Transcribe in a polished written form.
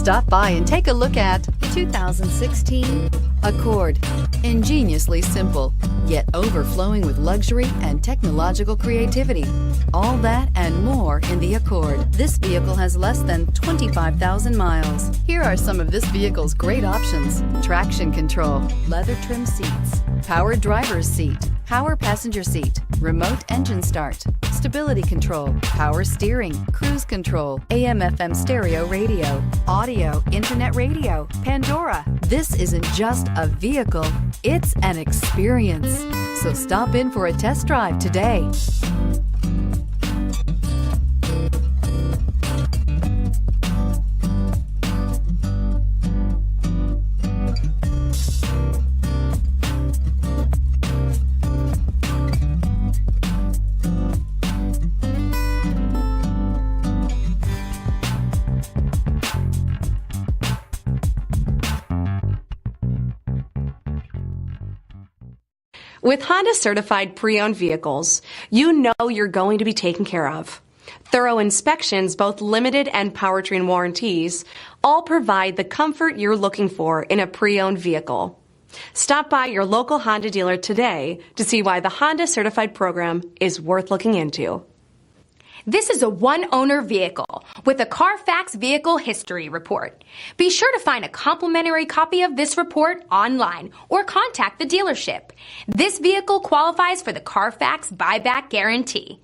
Stop by and take a look at the 2016 Accord. Ingeniously simple, yet overflowing with luxury and technological creativity. All that and more in the Accord. This vehicle has less than 25,000 miles. Here are some of this vehicle's great options: traction control, leather trim seats, power driver's seat, power passenger seat, remote engine start, stability control, power steering, cruise control, AM/FM stereo radio, audio, internet radio, Pandora. This isn't just a vehicle, it's an experience. So stop in for a test drive today. With Honda certified pre-owned vehicles, you know you're going to be taken care of. Thorough inspections, both limited and powertrain warranties, all provide the comfort you're looking for in a pre-owned vehicle. Stop by your local Honda dealer today to see why the Honda certified program is worth looking into. This is a one-owner vehicle with a CARFAX Vehicle History Report. Be sure to find a complimentary copy of this report online or contact the dealership. This vehicle qualifies for the CARFAX Buyback Guarantee.